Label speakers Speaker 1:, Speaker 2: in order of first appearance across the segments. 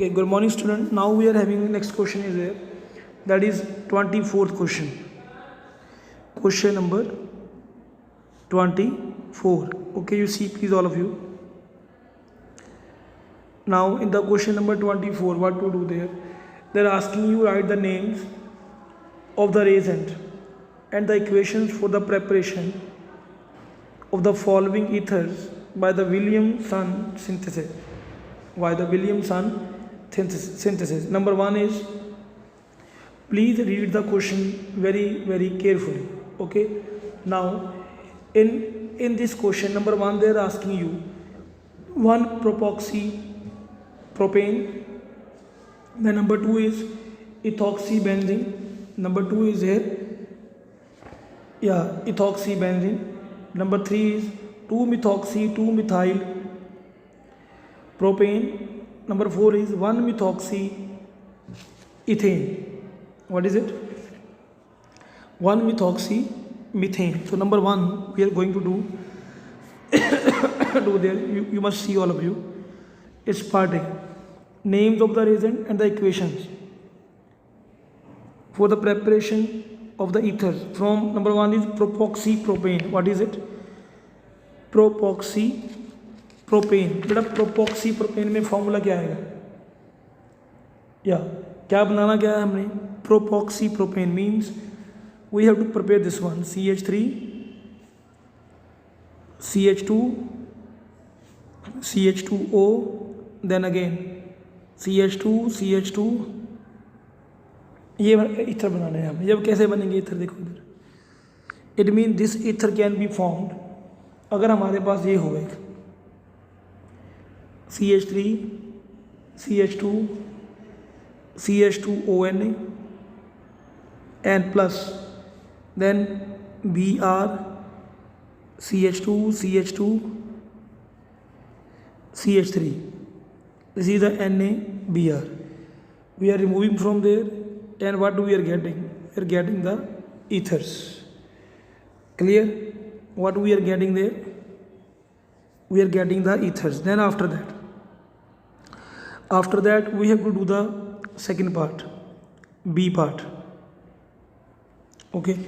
Speaker 1: Okay, good morning student. Now we are having next question is there. That is 24th question. Question number 24. Okay, you see please all of you. Now in the question number 24, what to do there? They're asking you write the names of the reagent and the equations for the preparation of the following ethers by the Williamson synthesis. By the Williamson synthesis. Number one is, please read the question very carefully. Okay. Now in this question number one, they are asking you one propoxy propane. Then number two is ethoxybenzene. Number two is here, ethoxybenzene. Number three is 2-methoxy 2-methyl propane. Number four is 1-methoxy ethane. What is it? 1-methoxy methane. So number one we are going to do do there. You must see all of you. It's part A. Names of the reagent and the equations for the preparation of the ethers from. Number one is propoxy propane. What is it? Propoxy propane. बेटा प्रोपोक्सी propane में formula क्या आएगा? क्या बनाना क्या है हमने? Propoxy propane means we have to prepare this one, CH3 CH2 CH2O, then again CH2 CH2. ये ether बनाने हैं हमें. जब कैसे बनेंगे ईथर देखो इधर. It mean this ether can be formed अगर हमारे पास ये हो एक CH3 CH2 CH2ONA and plus then Br CH2 CH2 CH3. This is the NaBr. We are removing from there, and what we are getting? We are getting the ethers. Clear? What we are getting there? We are getting the ethers. Then after that we have to do the second part, B part. Okay.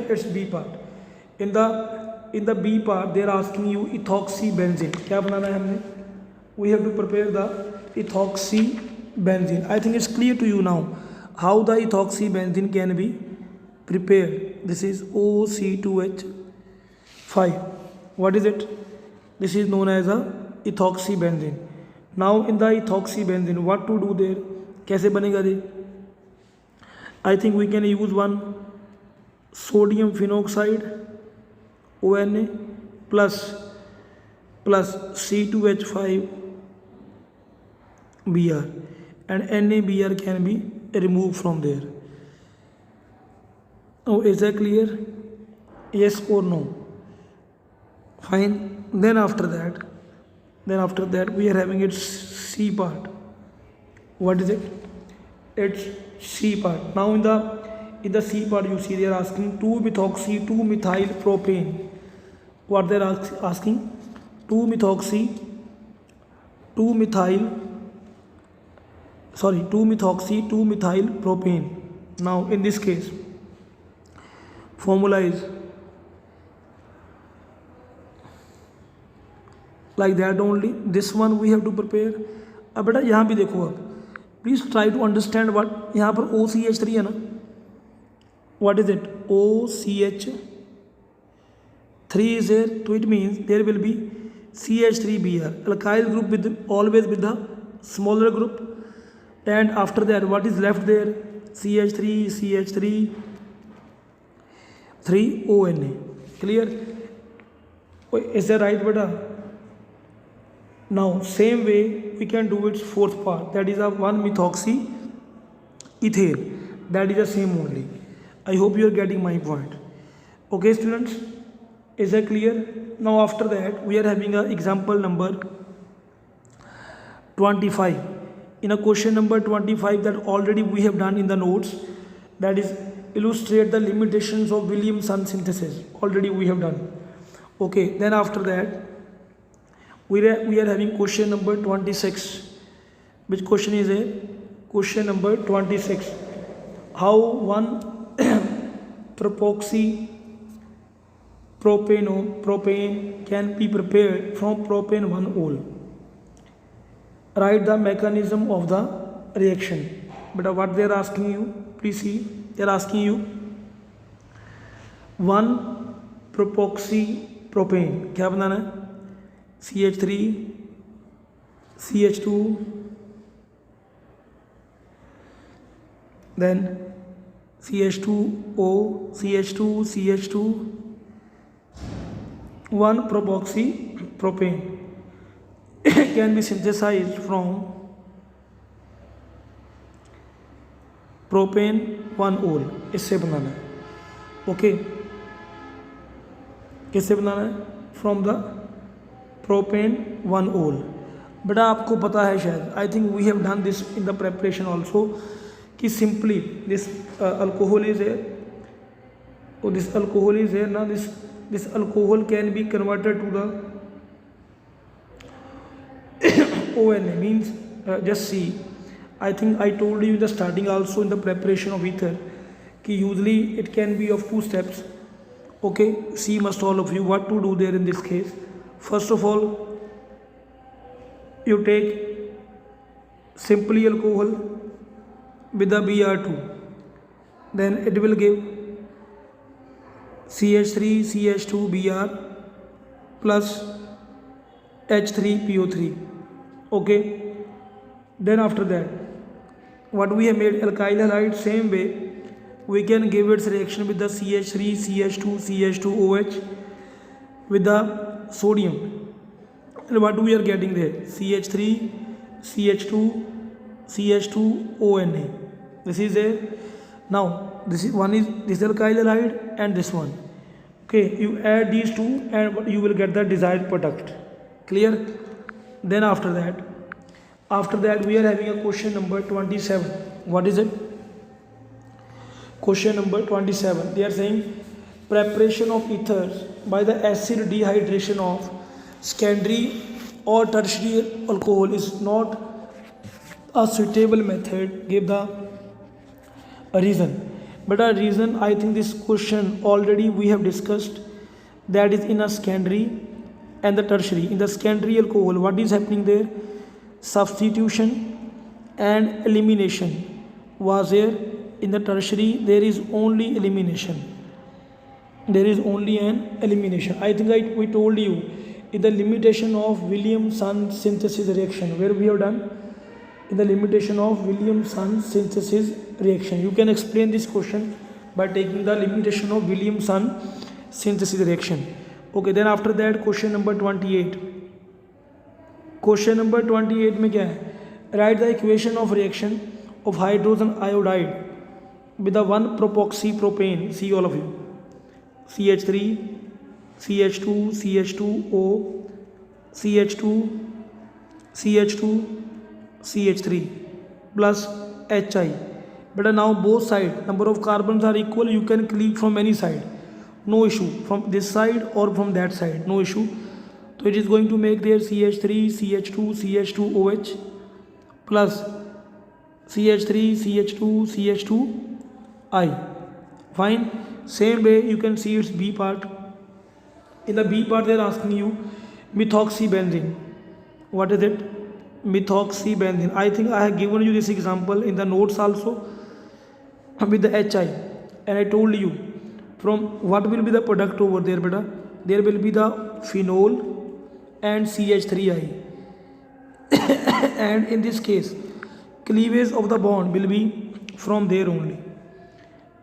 Speaker 1: It's B part. In the B part they are asking you ethoxybenzene. क्या बनाना है हमने? We have to prepare the ethoxybenzene. I think it's clear to you now how the ethoxybenzene can be prepared. This is OC2H5. What is it? This is known as a ethoxybenzene. Now in the ethoxybenzene, what to do there? कैसे बनेगा दे? I think we can use one sodium phenoxide ONA plus C2H5 Br, and NaBr can be removed from there. Oh, is that clear? Yes or no? Fine. Then after that we are having its C part. What is it? It's C part. Now in the C part you see they are asking 2-methoxy 2-methyl propane. What they are asking? 2-methoxy 2-methyl propane. Now in this case formula is like that only. This one we have to prepare. अब बेटा यहाँ भी देखो, आप please try to understand what. यहाँ पर OCH3 है ना. What is it? OCH3 is there, so it means there will be CH3Br, alkyl group with always with the smaller group, and after that what is left there? CH3 3ONA. Clear? Is that right beta? Now same way we can do its fourth part, that is a 1-methoxy ethane. That is the same only. I hope you are getting my point. Okay students, is that clear? Now after that we are having a example number 25. In a question number 25 that already we have done in the notes, that is illustrate the limitations of Williamson synthesis. Already we have done. Okay, then after that We are having question number 26. Which question is a question number 26? How one propoxy propane can be prepared from propane 1-ol. Write the mechanism of the reaction. But what they are asking you, please see, they are asking you 1 propoxy propane, क्या बनाना है? CH3 CH2 then CH2O CH2 CH2 1 propoxy propane can be synthesized from propane 1-ol. इससे बनाना है. Okay, किससे बनाना है? From the propane 1-ol. बेटा आपको पता है शायद, I think we have done this in the preparation also, कि सिंपली दिस अल्कोहल इज है, और दिस अल्कोहल इज है ना, this alcohol can be converted to the ONA, means just see, I think I told you in the starting also in the preparation of ether कि usually it can be of 2 steps. Okay, see must all of you what to do there in this case. First of all, you take simply alcohol with the Br2, then it will give CH3 CH2 Br plus H3PO3. Okay, then after that what we have made alkyl halide, same way we can give its reaction with the CH3 CH2 CH2OH with the sodium, and what we are getting there, CH3 CH2 CH2ONA. This is a, now this is one is this alkyl halide and this one. Okay, you add these two and you will get the desired product. Clear? Then after that we are having a question number 27. What is it? Question number 27. They are saying preparation of ethers by the acid dehydration of secondary or tertiary alcohol is not a suitable method. Give the reason. But a reason, I think this question already we have discussed, that is in a secondary and the tertiary. In the secondary alcohol, what is happening there? Substitution and elimination was there. In the tertiary, there is only elimination. There is only an elimination. I think we told you in the limitation of Williamson synthesis reaction, where we have done in the limitation of Williamson synthesis reaction. You can explain this question by taking the limitation of Williamson synthesis reaction. Okay, then after that question number 28. Question number 28 में क्या है? Write the equation of reaction of hydrogen iodide with the 1 propoxy propane. See all of you. CH3 CH2 CH2O CH2 CH2 CH3 plus HI. But now both sides number of carbons are equal. You can click from any side, no issue, from this side or from that side, no issue. So it is going to make there CH3 CH2 CH2OH plus CH3 CH2 CH2I. Fine. Same way you can see its B part. In the B part they are asking you methoxybenzene. What is it? Methoxybenzene. I think I have given you this example in the notes also with the HI, and I told you from what will be the product over there, beta. There will be the phenol and CH3I and in this case cleavage of the bond will be from there only,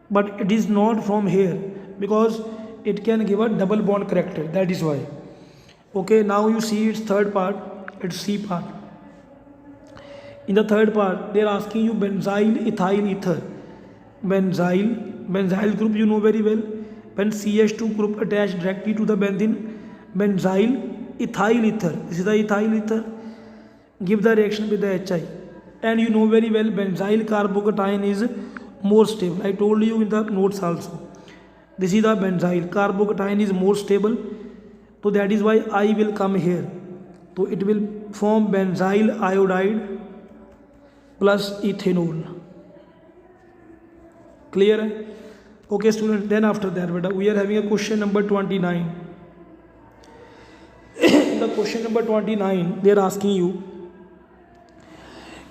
Speaker 1: but it is not from here because it can give a double bond character, that is why. Okay, now you see its third part, its C part. In the third part they are asking you benzyl ethyl ether. Benzyl group you know very well. When CH2 group attached directly to the benzene, benzyl ethyl ether, this is the ethyl ether, give the reaction with the HI. And you know very well benzyl carbocation is more stable. I told you in the notes also. This is the benzyl carbocation is more stable, so that is why I will come here. तो it will form benzyl iodide plus ethanol. Clear है? Okay student, then after that beta we are having a question number 29. The question number 29 they are asking you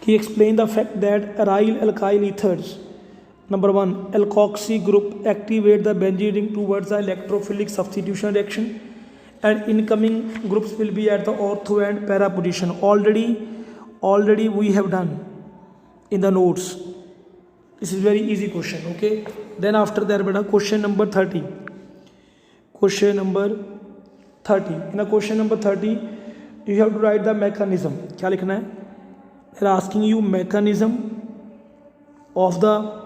Speaker 1: कि explain the fact that aryl alkyl ethers, number 1 alkoxy group activate the benzene ring towards the electrophilic substitution reaction and incoming groups will be at the ortho and para position. Already we have done in the notes. This is very easy question. Okay, then after that beta question number 30. Question number 30. In a question number 30 you have to write the mechanism. क्या लिखना है? They are asking you mechanism of the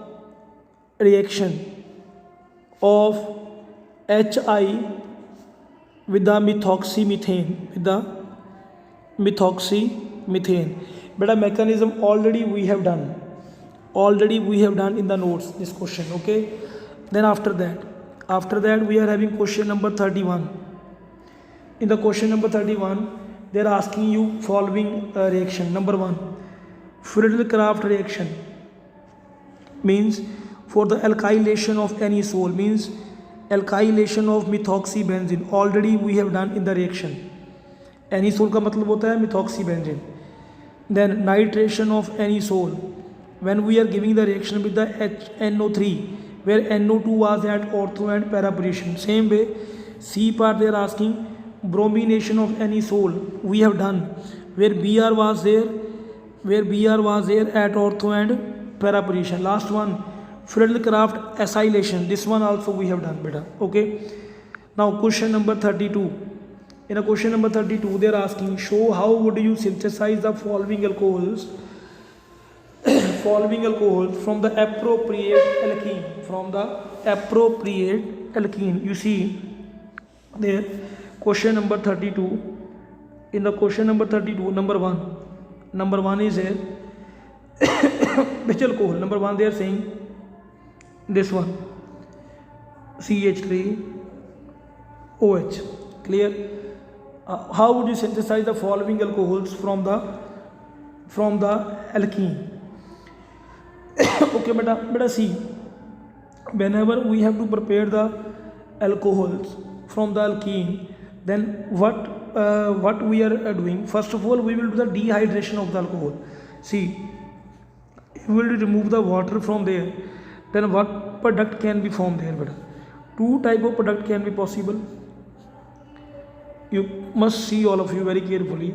Speaker 1: reaction of HI with the methoxymethane, beta mechanism already we have done in the notes this question. Okay, then after that we are having question number 31. In the question number 31 they are asking you following reaction. Number 1 Friedel-Crafts reaction means for the alkylation of any sol, means alkylation of methoxybenzene already we have done in the reaction. any sol का मतलब होता है methoxybenzene. Then nitration of any sol when we are giving the reaction with the NO3 where NO2 was at ortho and para position. Same way C part they are asking bromination of any sol we have done where Br was there at ortho and para position. Last one Friedel-Crafts acylation, this one also we have done beta. Okay, now question number 32. In a question number 32 they are asking show how would you synthesize the following alcohols from the appropriate alkene. You see there question number 32. In the question number 32 number 1 is here which alcohol? Number 1 they are saying this one CH3OH. Clear? How would you synthesize the following alcohols from the alkene? Okay beta see, whenever we have to prepare the alcohols from the alkene, then what we are doing, first of all we will do the dehydration of the alcohol. See, we will remove the water from there, then what product can be formed there beta? Two type of product can be possible. You must see all of you very carefully.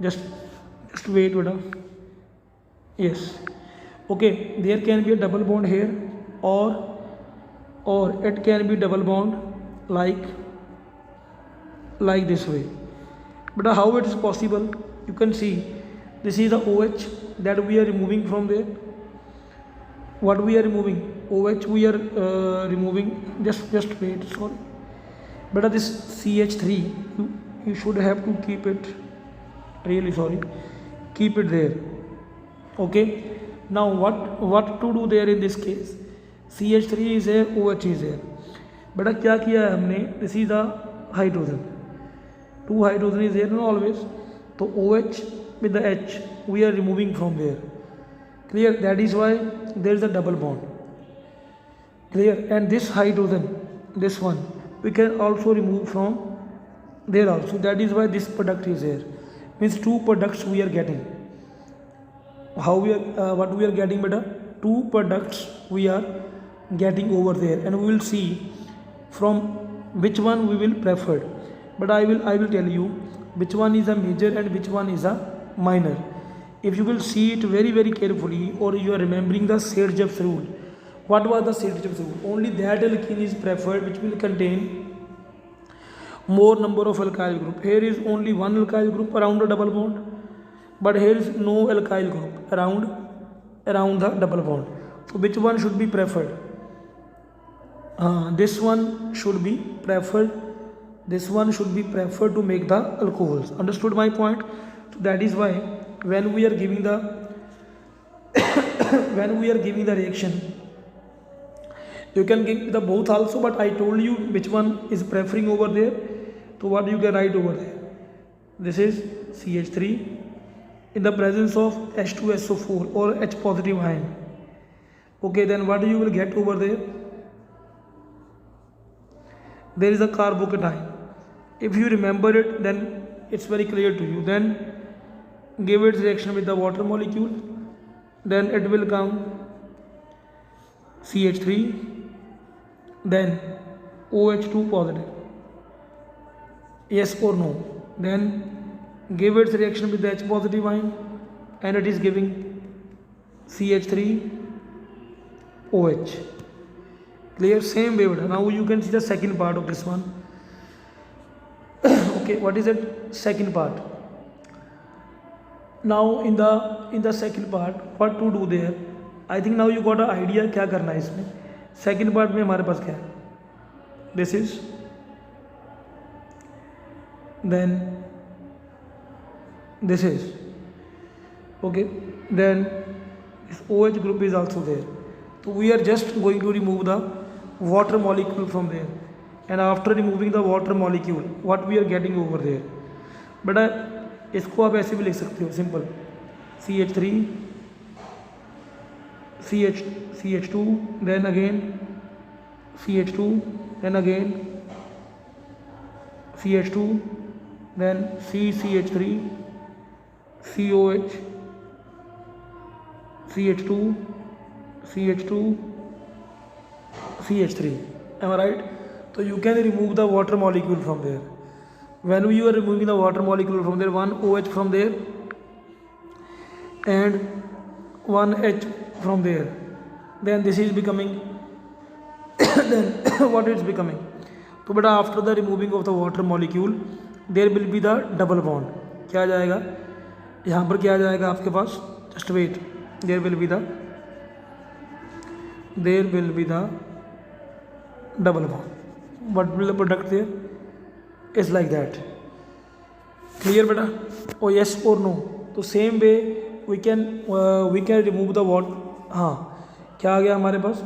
Speaker 1: Just wait beta. Yes. Okay, there can be a double bond here or it can be double bond like this way. But how it is possible? You can see this is the OH that we are removing from there. What we are removing? OH we are removing. Just wait. Sorry. But this CH3 you should have to keep it. Really sorry. Keep it there. Okay. Now what to do there in this case? CH3 is there, OH is there. बेटा क्या किया है हमने? This is the hydrogen. Two hydrogen is there always. तो OH with the H we are removing from there. Clear? That is why there is a double bond. Clear? And this hydrogen, this one, we can also remove from there also. That is why this product is there. Means two products we are getting. How we are what we are getting beta? Two products we are getting over there, and we will see from which one we will prefer. But I will tell you which one is a major and which one is a minor. If you will see it very very carefully, or you are remembering the Sergev's rule. What was the Sergev's rule? Only that alkene is preferred which will contain more number of alkyl group. Here is only one alkyl group around the double bond, but here is no alkyl group around the double bond. So which one should be preferred? This one should be preferred. This one should be preferred to make the alcohols. Understood my point? So that is why when we are giving the reaction, you can give the both also, but I told you which one is preferring over there. So what you can write over there? this is CH3 in the presence of H2SO4 or H positive ion. Okay, then what you will get over there? There is a carbocation. If you remember it, then it's very clear to you. Then give its reaction with the water molecule, then it will come CH3, then OH2 positive. Yes or no? Then give its reaction with the H positive ion, and it is giving CH3 OH. Clear? Same way. Now you can see the second part of this one. Okay, what is it? Second part. Now in the second part, what to do there? I think now you got an idea क्या करना है इसमें. Second part में हमारे पास क्या है? This is, then this is, okay, then this OH group is also there. So we are just going to remove the water molecule from there, and after removing the water molecule, what we are getting over there? बेटा इसको आप ऐसे भी लिख सकते हो, simple, CH3 CH2, then again CH2, then again CH2, then CH3 COH CH2 CH3. Am I right? So you can remove the water molecule from there. When you are removing the water molecule from there, one OH from there and one H from there, then this is becoming then what is becoming? तो बेटा after the removing of the water molecule there will be the double bond. क्या आ जाएगा यहाँ पर? क्या आ जाएगा आपके पास? Just wait. There will be the double bond. What will the product there? Is like that. Clear beta? Oh yes or no? तो same way we can remove the water. हाँ, क्या आ गया हमारे पास?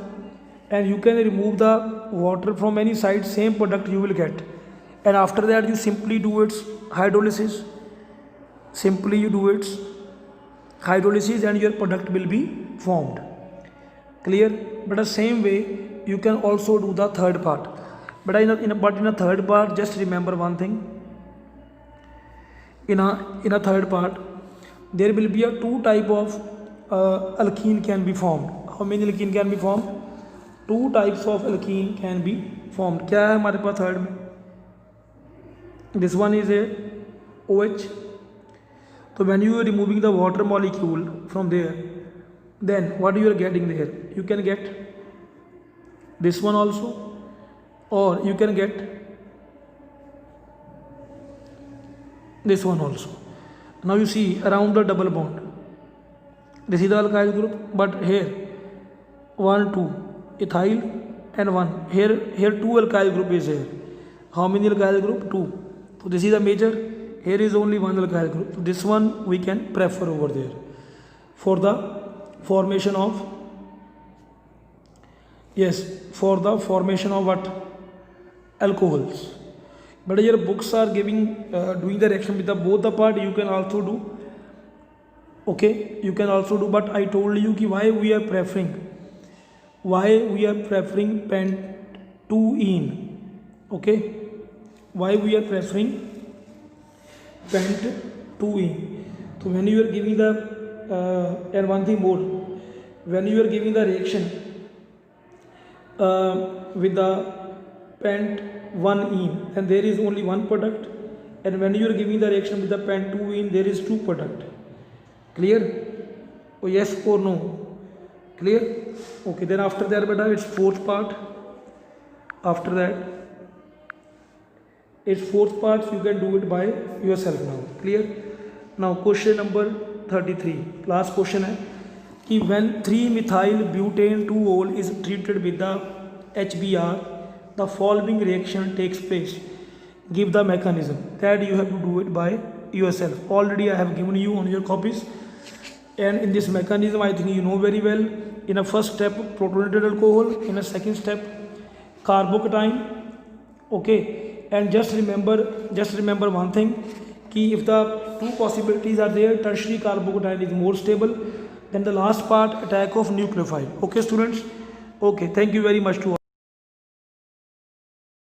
Speaker 1: And you can remove the water from any side, same product you will get. And after that you simply do its hydrolysis. Simply you do its hydrolysis and your product will be formed. Clear? But the same way you can also do the third part. But in a third part, just remember one thing. In a third part, there will be a two type of alkene can be formed. How many alkene can be formed? Two types of alkene can be formed. क्या है हमारे पास third में? This one is a OH. So when you are removing the water molecule from there, then what you are getting there? You can get this one also, or you can get this one also. Now you see around the double bond, this is the alkyl group, but here 1 2 ethyl and 1 here 2 alkyl group is here. How many alkyl group? 2. So this is a major, here is only one alkyl group. So this one we can prefer over there for the formation of, yes, for the formation of what? Alcohols. But your books are giving doing the reaction with the both the part. You can also do, okay, you can also do, but I told you ki why we are preferring pent-2-ene. Okay, why we are preferring pent-2-ene. So when you are giving the and one thing more, when you are giving the reaction with the pent-1-ene, and there is only one product, and when you are giving the reaction with the pent-2-ene, there is two product. Clear? Oh, yes or no? Clear? Okay, then after that beta, it's fourth part. After that, it's fourth part, you can do it by yourself now. Clear? Now question number 33, last question है कि when 3-methyl butane 2-ol is treated with the HBr, the following reaction takes place. Give the mechanism. That you have to do it by yourself. Already I have given you on your copies, and in this mechanism I think you know very well. In a first step protonated alcohol, in a second step carbocation. Okay, and just remember one thing, कि if the two possibilities are there, tertiary carbocation is more stable. Then the last part, attack of nucleophile. Okay students, okay, thank you very much to all.